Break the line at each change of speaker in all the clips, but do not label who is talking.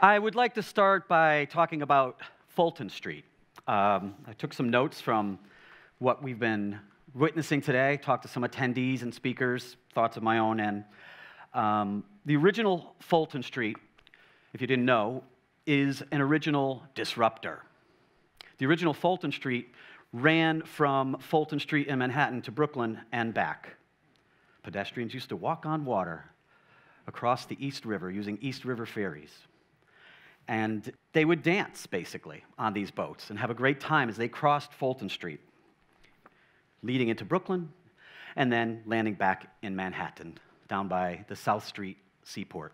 I would like to start by talking about Fulton Street. I took some notes from what we've been witnessing today, talked to some attendees and speakers, thoughts of my own, and the original Fulton Street, if you didn't know, is an original disruptor. The original Fulton Street ran from Fulton Street in Manhattan to Brooklyn and back. Pedestrians used to walk on water across the East River using East River ferries. And they would dance, basically, on these boats and have a great time as they crossed Fulton Street, leading into Brooklyn and then landing back in Manhattan, down by the South Street Seaport,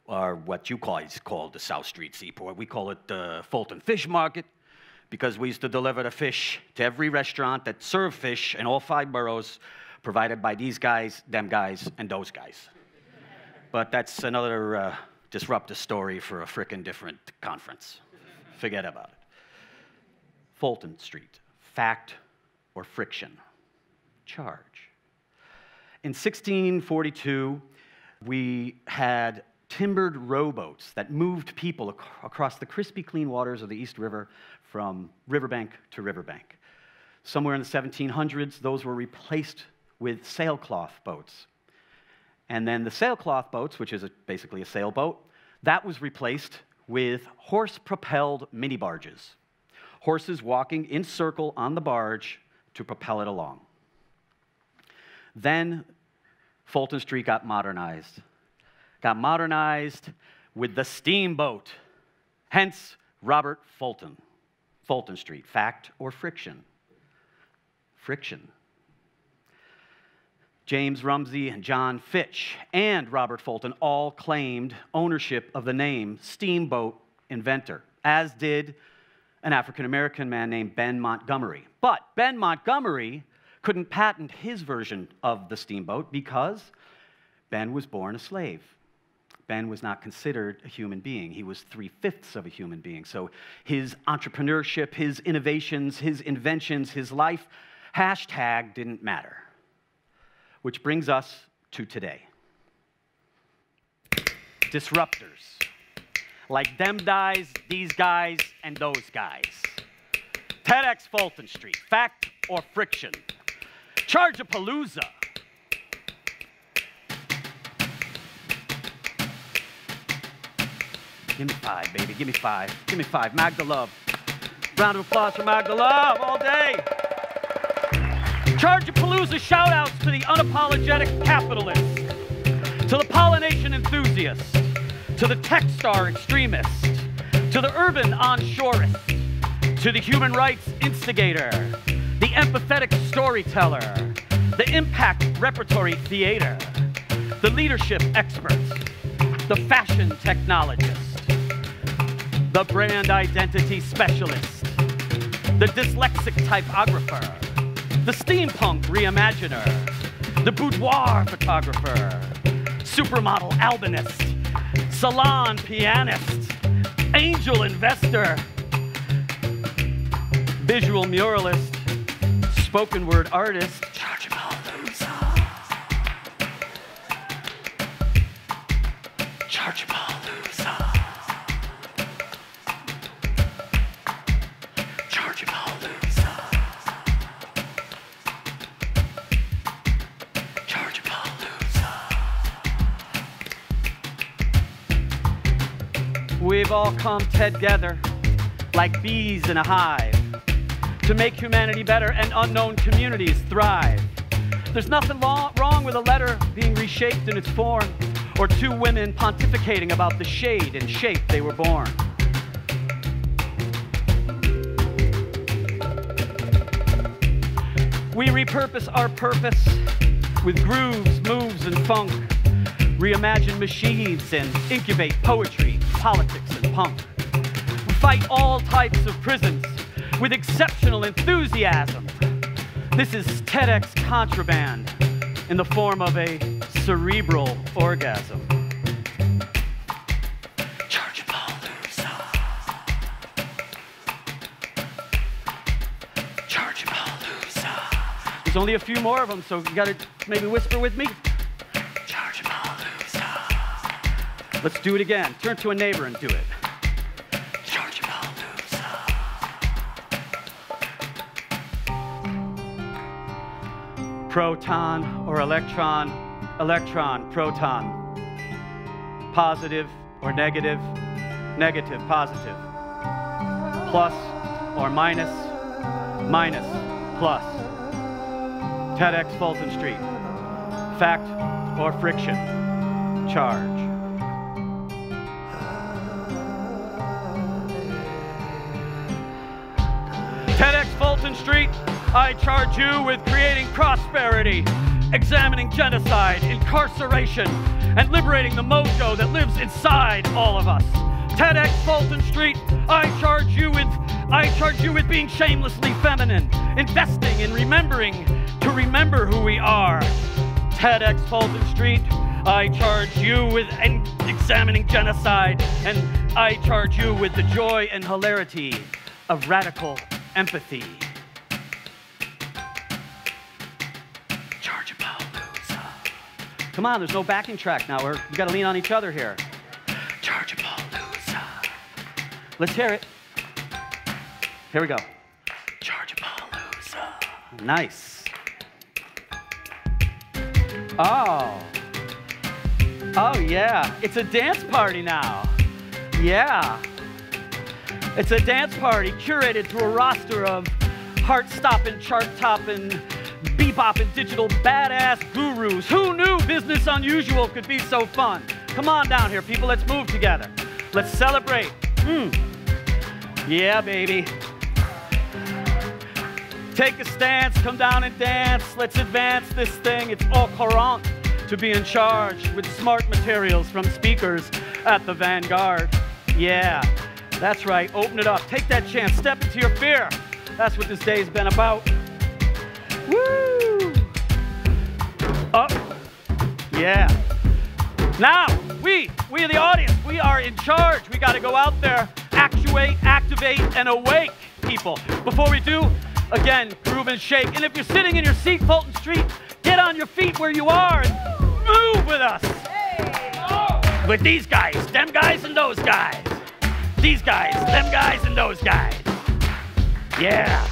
or what you guys call the South Street Seaport. We call it the Fulton Fish Market, because we used to deliver the fish to every restaurant that served fish in all 5 boroughs, provided by these guys, them guys, and those guys. But that's another disruptive story for a frickin' different conference. Forget about it. Fulton Street, fact or friction? Charge. In 1642, we had timbered rowboats that moved people across the crispy clean waters of the East River from riverbank to riverbank. Somewhere in the 1700s, those were replaced with sailcloth boats. And then the sailcloth boats, which is basically a sailboat, that was replaced with horse-propelled mini barges. Horses walking in circle on the barge to propel it along. Then Fulton Street got modernized. Got modernized with the steamboat. Hence, Robert Fulton. Fulton Street, fact or friction? Friction. James Rumsey and John Fitch and Robert Fulton all claimed ownership of the name steamboat inventor, as did an African-American man named Ben Montgomery. But Ben Montgomery couldn't patent his version of the steamboat because Ben was born a slave. Ben was not considered a human being. He was 3/5 of a human being. So his entrepreneurship, his innovations, his inventions, his life, hashtag didn't matter. Which brings us to today. Disruptors. Like them guys, these guys, and those guys. TEDxFulton Street, fact or friction? Charge-a-Palooza. Give me 5, baby, give me 5. Give me 5, Magda love. Round of applause for Magda love all day. Charge-a-Palooza shout-outs to the unapologetic capitalist, to the pollination enthusiast, to the tech star extremist, to the urban onshorist, to the human rights instigator, the empathetic storyteller, the impact repertory theater, the leadership expert, the fashion technologist, the brand identity specialist, the dyslexic typographer, the steampunk reimaginer, the boudoir photographer, supermodel albinist, salon pianist, angel investor, visual muralist, spoken word artist, Charge-a-Palooza. Charge-a-Palooza. Charge-a-Palooza. Charge-a-Palooza. We've all come together like bees in a hive to make humanity better and unknown communities thrive. There's nothing wrong with a letter being reshaped in its form, or 2 women pontificating about the shade and shape they were born. We repurpose our purpose with grooves, moves, and funk, reimagine machines and incubate poetry, politics, and punk. We fight all types of prisons with exceptional enthusiasm. This is TEDx contraband in the form of a cerebral orgasm. Charge-a-Palooza. Charge-a-Palooza. There's only a few more of them, so you gotta maybe whisper with me. Charge-a-Palooza. Let's do it again. Turn to a neighbor and do it. proton or electron, electron, proton, positive or negative, negative, positive, plus or minus, minus, plus. TEDxFultonStreet, fact or friction, charge. TEDxFultonStreet, I charge you with creating prosperity, examining genocide, incarceration, and liberating the mojo that lives inside all of us. TEDxFultonStreet, I charge you with being shamelessly feminine, investing in remembering to remember who we are. TEDxFultonStreet, I charge you with examining genocide, and I charge you with the joy and hilarity of radical empathy. Charge-a-Palooza. Come on, there's no backing track now. We got to lean on each other here. Charge-a-Palooza. Let's hear it. Here we go. Charge-a-Palooza. Nice. Oh. Oh, yeah. It's a dance party now. Yeah. It's a dance party curated through a roster of heart-stopping, chart-topping, bebopping digital badass gurus. Who knew business unusual could be so fun? Come on down here, people. Let's move together. Let's celebrate. Yeah, baby. Take a stance, come down and dance. Let's advance this thing. It's au courant to be in charge with smart materials from speakers at the vanguard. Yeah. That's right, open it up, take that chance, step into your fear. That's what this day's been about. Woo! Up. Yeah. Now, we are the audience, we are in charge. We gotta go out there, actuate, activate, and awake people. Before we do, again, groove and shake. And if you're sitting in your seat, Fulton Street, get on your feet where you are and move with us. With these guys, them guys and those guys. These guys, them guys, and those guys. Yeah.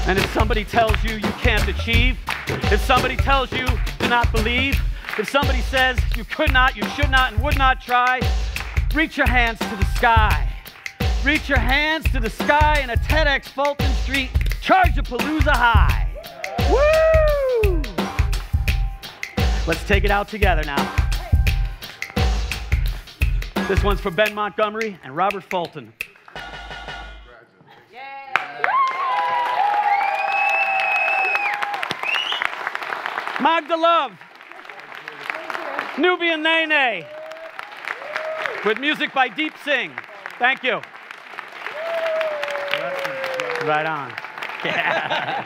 And if somebody tells you you can't achieve, if somebody tells you do not believe, if somebody says you could not, you should not, and would not try, reach your hands to the sky. Reach your hands to the sky in a TEDxFultonStreet Charge-a-Palooza high. Woo! Let's take it out together now. This one's for Ben Montgomery and Robert Fulton. Magda Love. Nubian NéNé. With music by Deep Sing. Thank you. Right on. Yeah.